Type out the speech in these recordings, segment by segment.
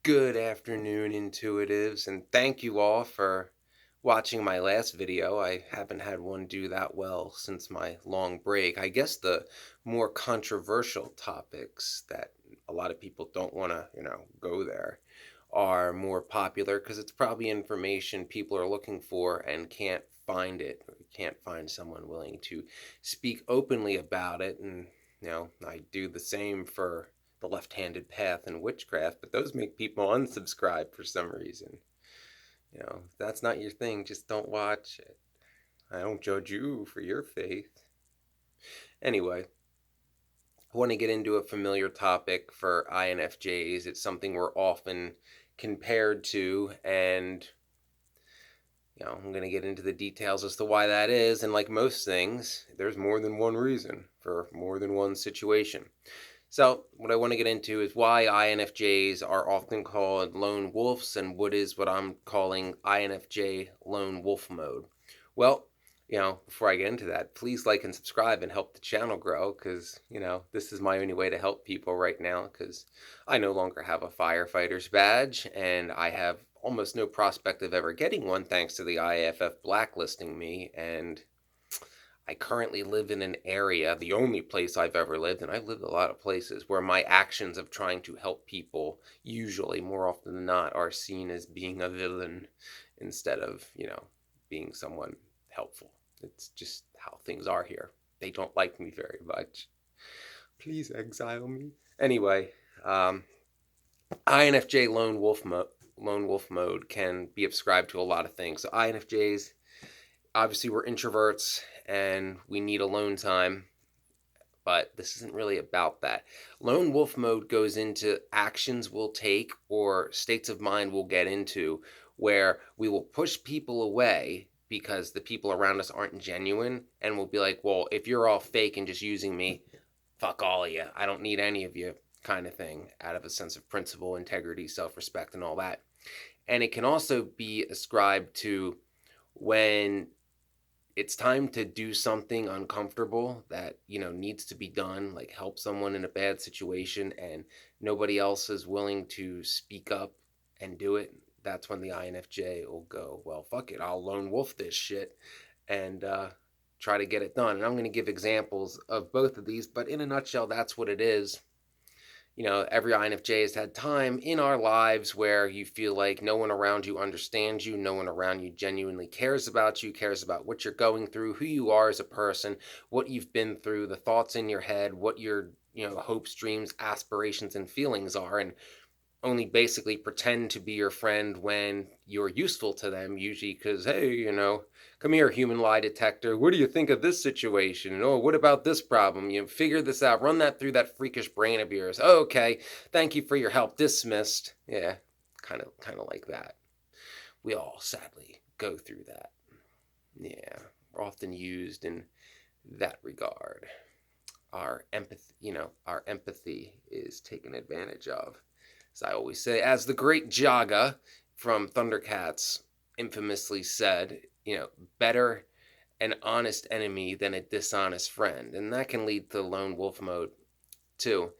Good afternoon, intuitives, and thank you all for watching my last video. I haven't had one do that well since my long break. I guess the more controversial topics that a lot of people don't want to, go there are more popular because it's probably information people are looking for and can't find it, or can't find someone willing to speak openly about it. And, I do the same for the left-handed path and witchcraft, but those make people unsubscribe for some reason. If that's not your thing, just don't watch it. I don't judge you for your faith. Anyway, I want to get into a familiar topic for INFJs. It's something we're often compared to, and I'm going to get into the details as to why that is. And like most things, there's more than one reason for more than one situation. So what I want to get into is why INFJs are often called lone wolves and what I'm calling INFJ lone wolf mode. Well, before I get into that, please like and subscribe and help the channel grow because, this is my only way to help people right now because I no longer have a firefighter's badge and I have almost no prospect of ever getting one thanks to the IFF blacklisting me. And I currently live in an area, the only place I've ever lived, and I've lived a lot of places, where my actions of trying to help people, usually, more often than not, are seen as being a villain instead of, being someone helpful. It's just how things are here. They don't like me very much. Please exile me. Anyway, INFJ lone wolf mode can be ascribed to a lot of things. So INFJs, obviously we're introverts and we need alone time, but this isn't really about that. Lone wolf mode goes into actions we'll take or states of mind we'll get into where we will push people away because the people around us aren't genuine, and we'll be like, well, if you're all fake and just using me, fuck all of you. I don't need any of you, kind of thing, out of a sense of principle, integrity, self-respect, and all that. And it can also be ascribed to when it's time to do something uncomfortable that needs to be done, like help someone in a bad situation, and nobody else is willing to speak up and do it. That's when the INFJ will go, well, fuck it, I'll lone wolf this shit and try to get it done. And I'm going to give examples of both of these, but in a nutshell, that's what it is. Every INFJ has had time in our lives where you feel like no one around you understands you, no one around you genuinely cares about you, cares about what you're going through, who you are as a person, what you've been through, the thoughts in your head, what your, hopes, dreams, aspirations, and feelings are, and only basically pretend to be your friend when you're useful to them, usually because, hey, come here, human lie detector. What do you think of this situation? And, oh, what about this problem? Figure this out. Run that through that freakish brain of yours. Oh, okay. Thank you for your help. Dismissed. Yeah, kind of like that. We all sadly go through that. Yeah, we're often used in that regard. Our empathy is taken advantage of. As I always say, as the great Jaga from Thundercats infamously said, better an honest enemy than a dishonest friend. And that can lead to lone wolf mode, too.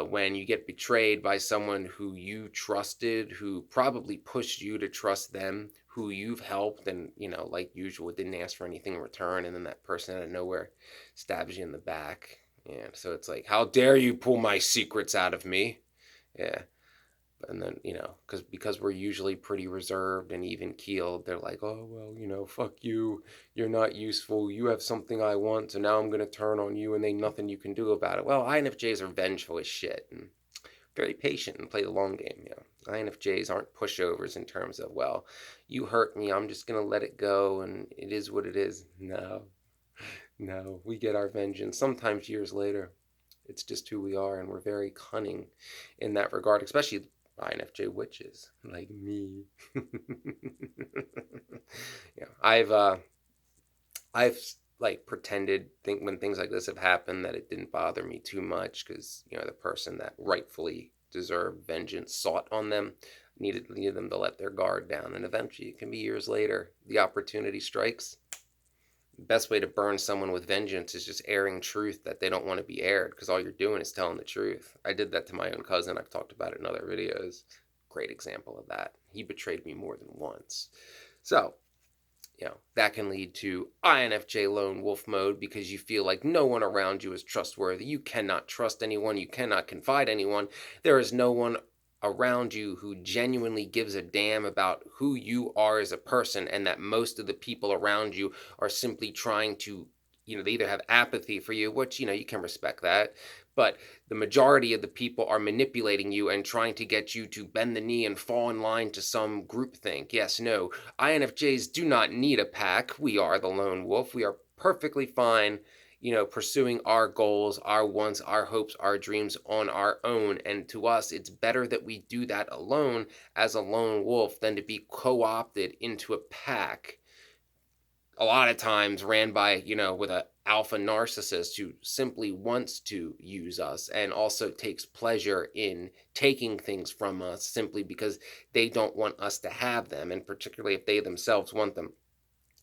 When you get betrayed by someone who you trusted, who probably pushed you to trust them, who you've helped, and, like usual, didn't ask for anything in return, and then that person out of nowhere stabs you in the back. And so it's like, how dare you pull my secrets out of me? Yeah. And then, because we're usually pretty reserved and even keeled, they're like, oh, well, fuck you. You're not useful. You have something I want, so now I'm going to turn on you and ain't nothing you can do about it. Well, INFJs are vengeful as shit and very patient and play the long game. INFJs aren't pushovers in terms of, well, you hurt me, I'm just going to let it go and it is what it is. No, we get our vengeance sometimes years later. It's just who we are, and we're very cunning in that regard, especially INFJ witches like me. I've like pretended when things like this have happened that it didn't bother me too much because the person that rightfully deserved vengeance sought on them, needed them to let their guard down, and eventually it can be years later the opportunity strikes. The best way to burn someone with vengeance is just airing truth that they don't want to be aired, because all you're doing is telling the truth. I did that to my own cousin. I've talked about it in other videos. great example of that. He betrayed me more than once. So, that can lead to INFJ lone wolf mode because you feel like no one around you is trustworthy. You cannot trust anyone. You cannot confide anyone. There is no one around you who genuinely gives a damn about who you are as a person, and that most of the people around you are simply trying to, they either have apathy for you, which, you can respect that, but the majority of the people are manipulating you and trying to get you to bend the knee and fall in line to some groupthink. Yes, no, INFJs do not need a pack. We are the lone wolf. We are perfectly fine, pursuing our goals, our wants, our hopes, our dreams on our own. And to us, it's better that we do that alone as a lone wolf than to be co-opted into a pack, a lot of times ran by, with an alpha narcissist who simply wants to use us and also takes pleasure in taking things from us simply because they don't want us to have them, and particularly if they themselves want them.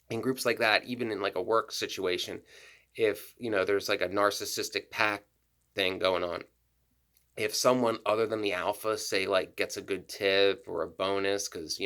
In groups like that, even in like a work situation, if, there's like a narcissistic pack thing going on, if someone other than the alpha, say, like gets a good tip or a bonus because,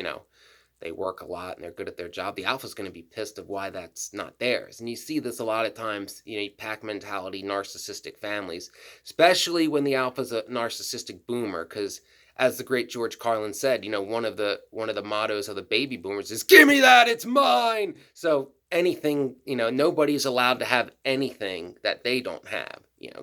they work a lot and they're good at their job, the alpha's going to be pissed of why that's not theirs. And you see this a lot of times, pack mentality, narcissistic families, especially when the alpha's a narcissistic boomer, because as the great George Carlin said, one of the mottos of the baby boomers is, give me that, it's mine. So anything, nobody's allowed to have anything that they don't have.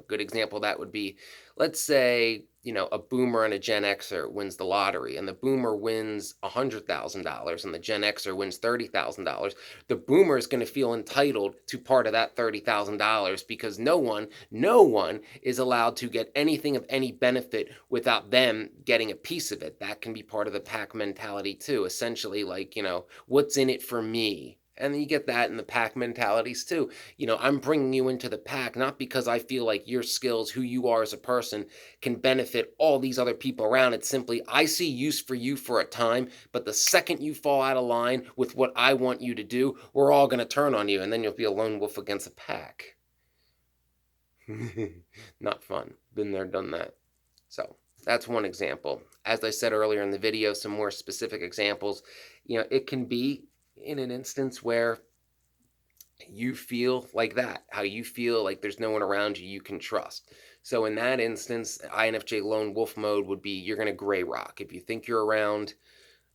Good example of that would be, let's say, a boomer and a Gen Xer wins the lottery, and the boomer wins $100,000 and the Gen Xer wins $30,000. The boomer is going to feel entitled to part of that $30,000 because no one is allowed to get anything of any benefit without them getting a piece of it. That can be part of the pack mentality too. Essentially, like, what's in it for me? And then you get that in the pack mentalities too. I'm bringing you into the pack not because I feel like your skills, who you are as a person, can benefit all these other people around. It's simply, I see use for you for a time, but the second you fall out of line with what I want you to do, we're all going to turn on you, and then you'll be a lone wolf against a pack. Not fun. Been there, done that. So that's one example. As I said earlier in the video, some more specific examples. It can be in an instance where you feel like that, how you feel like there's no one around you can trust. So in that instance, INFJ lone wolf mode would be, you're going to gray rock. If you think you're around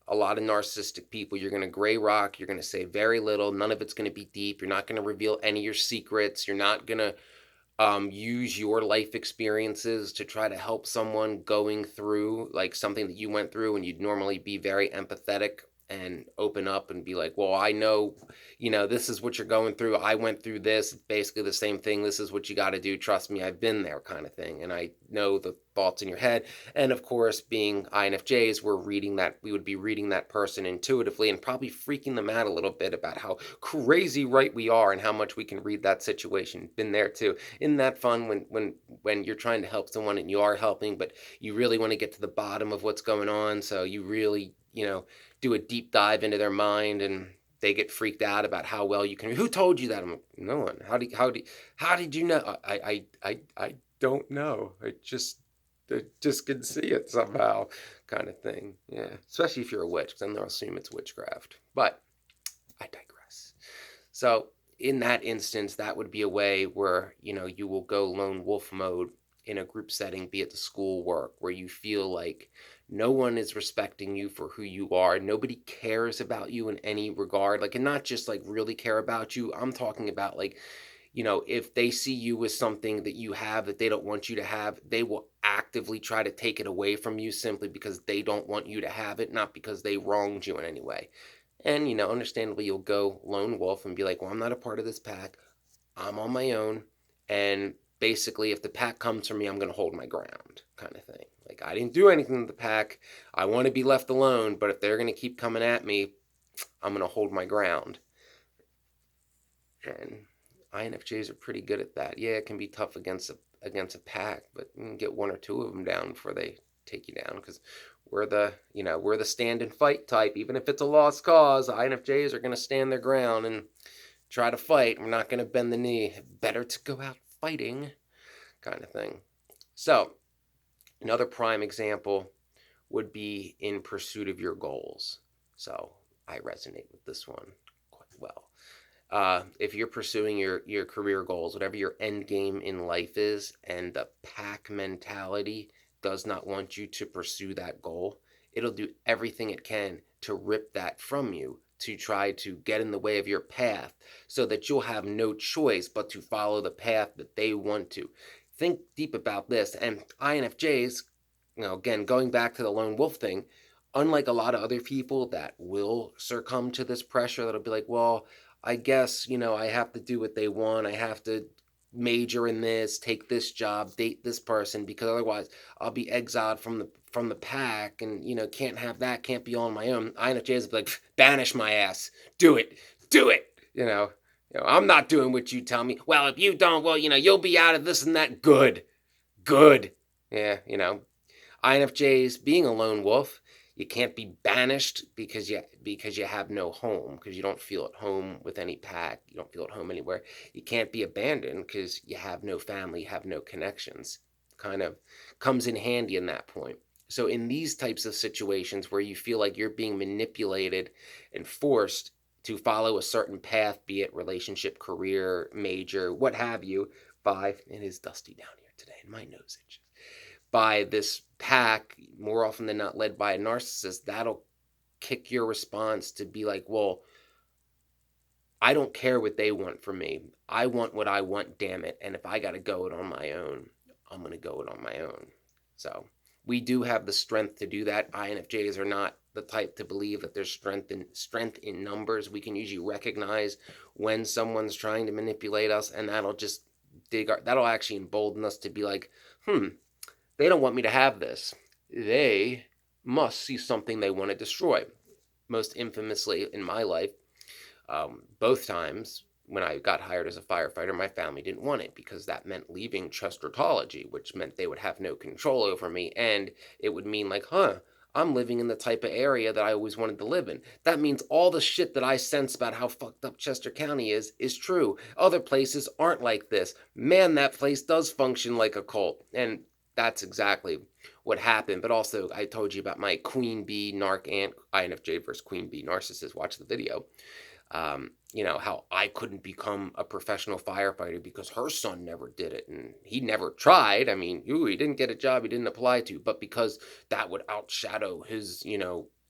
a lot of narcissistic people, you're going to gray rock. You're going to say very little. None of it's going to be deep. You're not going to reveal any of your secrets. You're not going to use your life experiences to try to help someone going through like something that you went through, and you'd normally be very empathetic and open up and be like, well, I know, this is what you're going through. I went through this. It's basically the same thing. This is what you got to do. Trust me, I've been there, kind of thing. And I know the thoughts in your head. And of course, being INFJs, we would be reading that person intuitively and probably freaking them out a little bit about how crazy right we are and how much we can read that situation. Been there too. Isn't that fun when you're trying to help someone and you are helping, but you really want to get to the bottom of what's going on. So you really, do a deep dive into their mind, and they get freaked out about how well you can. Who told you that? I'm like, no one. How did you know? I don't know. I just can see it somehow, kind of thing. Yeah, especially if you're a witch, because then they'll assume it's witchcraft. But I digress. So in that instance, that would be a way where you will go lone wolf mode in a group setting, be it the school work, where you feel like no one is respecting you for who you are. Nobody cares about you in any regard. Like, and not just like really care about you. I'm talking about like, if they see you as something that you have that they don't want you to have, they will actively try to take it away from you simply because they don't want you to have it, not because they wronged you in any way. And, understandably, you'll go lone wolf and be like, well, I'm not a part of this pack. I'm on my own. And basically, if the pack comes for me, I'm going to hold my ground, kind of thing. Like, I didn't do anything to the pack. I want to be left alone, but if they're going to keep coming at me, I'm going to hold my ground. And INFJs are pretty good at that. Yeah, it can be tough against a pack, but you can get one or two of them down before they take you down, because we're the stand and fight type. Even if it's a lost cause, INFJs are going to stand their ground and try to fight. We're not going to bend the knee. Better to go out fighting, kind of thing. So another prime example would be in pursuit of your goals. So I resonate with this one quite well. If you're pursuing your career goals, whatever your end game in life is, and the pack mentality does not want you to pursue that goal, it'll do everything it can to rip that from you, to try to get in the way of your path so that you'll have no choice but to follow the path that they want to. Think deep about this. And INFJs, again, going back to the lone wolf thing, unlike a lot of other people that will succumb to this pressure, that'll be like, well, I guess, I have to do what they want. I have to major in this, take this job, date this person, because otherwise I'll be exiled from the pack, and can't have that, can't be on my own. INFJs will be like, banish my ass. Do it. Do it. I'm not doing what you tell me. Well, if you don't, well, you'll be out of this and that. Good. Good. Yeah, INFJs being a lone wolf, you can't be banished because you have no home, because you don't feel at home with any pack, you don't feel at home anywhere. You can't be abandoned because you have no family, have no connections. Kind of comes in handy in that point. So in these types of situations where you feel like you're being manipulated and forced to follow a certain path, be it relationship, career, major, what have you, by, it is dusty down here today and my nose itches, by this pack, more often than not led by a narcissist, that'll kick your response to be like, well, I don't care what they want from me. I want what I want, damn it. And if I got to go it on my own, I'm going to go it on my own. So we do have the strength to do that. INFJs are not the type to believe that there's strength in numbers. We can usually recognize when someone's trying to manipulate us, and that'll just that'll actually embolden us to be like, they don't want me to have this. They must see something they want to destroy. Most infamously in my life, both times when I got hired as a firefighter, my family didn't want it because that meant leaving Chestertology, which meant they would have no control over me. And it would mean like, I'm living in the type of area that I always wanted to live in. That means all the shit that I sense about how fucked up Chester County is true. Other places aren't like this. Man, that place does function like a cult. And that's exactly what happened. But also, I told you about my queen bee narc ant, INFJ versus queen bee narcissist. Watch the video. How I couldn't become a professional firefighter because her son never did it, and he never tried. I mean, he didn't get a job he didn't apply to, but because that would outshadow his,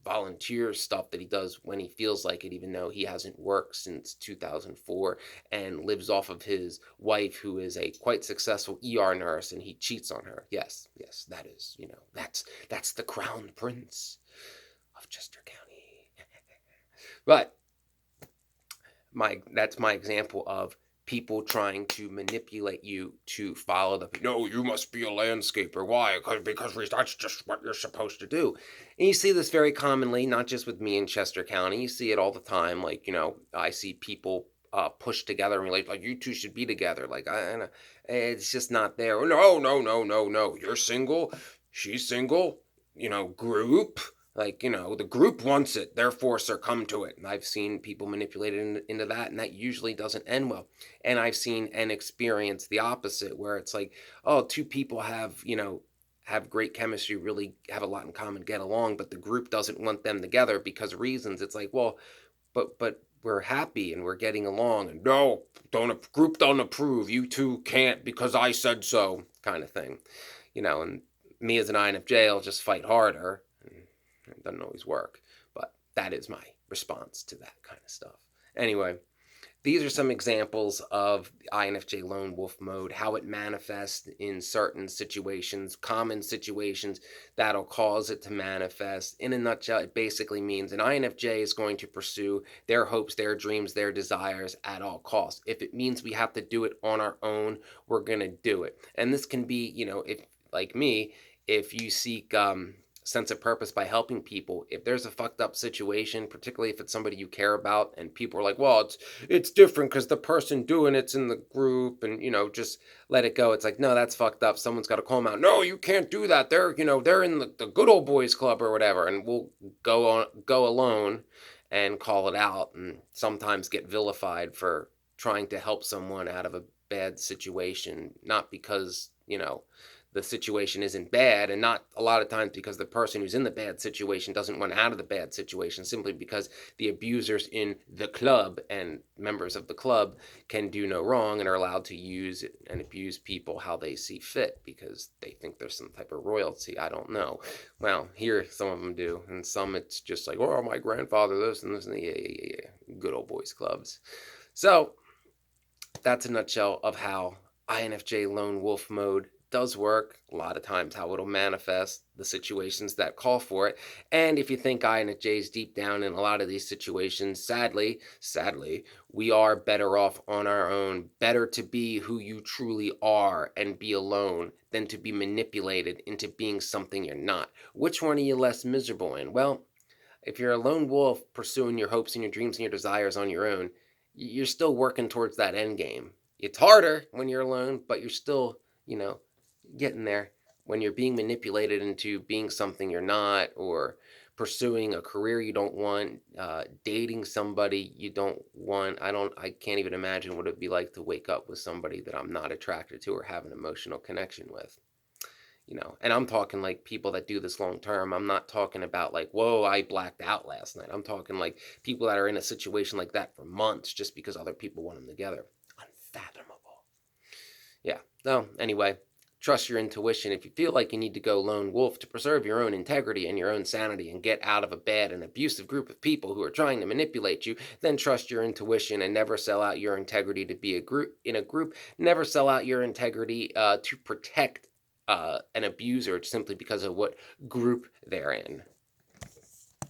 volunteer stuff that he does when he feels like it, even though he hasn't worked since 2004 and lives off of his wife, who is a quite successful ER nurse, and he cheats on her. Yes, that is, that's the crown prince of Chester County. But that's my example of people trying to manipulate you to follow no, you must be a landscaper. Why? Because that's just what you're supposed to do. And you see this very commonly, not just with me in Chester County. You see it all the time. Like, I see people push together and relate, like, you two should be together. Like, it's just not there. No. You're single. She's single. Group. Like, the group wants it, therefore succumb to it. And I've seen people manipulated into that, and that usually doesn't end well. And I've seen and experienced the opposite, where it's like, oh, two people have great chemistry, really have a lot in common, get along, but the group doesn't want them together because of reasons. It's like, well, but we're happy and we're getting along, and no, group don't approve. You two can't because I said so, kind of thing. And me as an INFJ, I'll just fight harder. It doesn't always work, but that is my response to that kind of stuff. Anyway, these are some examples of INFJ lone wolf mode, how it manifests in certain situations, common situations that'll cause it to manifest. In a nutshell, it basically means an INFJ is going to pursue their hopes, their dreams, their desires at all costs. If it means we have to do it on our own, we're going to do it. And this can be, if, like me, if you seek sense of purpose by helping people. If there's a fucked up situation, particularly if it's somebody you care about, and people are like, well, it's different because the person doing it's in the group, and just let it go. It's like, no, that's fucked up. Someone's got to call them out. No, you can't do that. They're they're in the good old boys club or whatever, and we'll go alone and call it out, and sometimes get vilified for trying to help someone out of a bad situation, not because the situation isn't bad, and not a lot of times because the person who's in the bad situation doesn't want out of the bad situation, simply because the abusers in the club and members of the club can do no wrong and are allowed to use and abuse people how they see fit because they think there's some type of royalty. I don't know. Well, here some of them do, and some it's just like, oh, my grandfather this and this, and yeah. Good old boys clubs. So that's a nutshell of how INFJ lone wolf mode does work. A lot of times how it'll manifest, the situations that call for it. And if you think INFJs deep down in a lot of these situations, sadly, we are better off on our own. Better to be who you truly are and be alone than to be manipulated into being something you're not. Which one are you less miserable in? Well, if you're a lone wolf pursuing your hopes and your dreams and your desires on your own, you're still working towards that end game. It's harder when you're alone, but you're still, getting there. When you're being manipulated into being something you're not, or pursuing a career you don't want, dating somebody you don't want, I can't even imagine what it'd be like to wake up with somebody that I'm not attracted to or have an emotional connection with. And I'm talking like people that do this long term. I'm not talking about like, whoa, I blacked out last night. I'm talking like people that are in a situation like that for months just because other people want them together. Unfathomable. Yeah. So anyway, trust your intuition. If you feel like you need to go lone wolf to preserve your own integrity and your own sanity and get out of a bad and abusive group of people who are trying to manipulate you, then trust your intuition and never sell out your integrity to be in a group. Never sell out your integrity to protect an abuser simply because of what group they're in.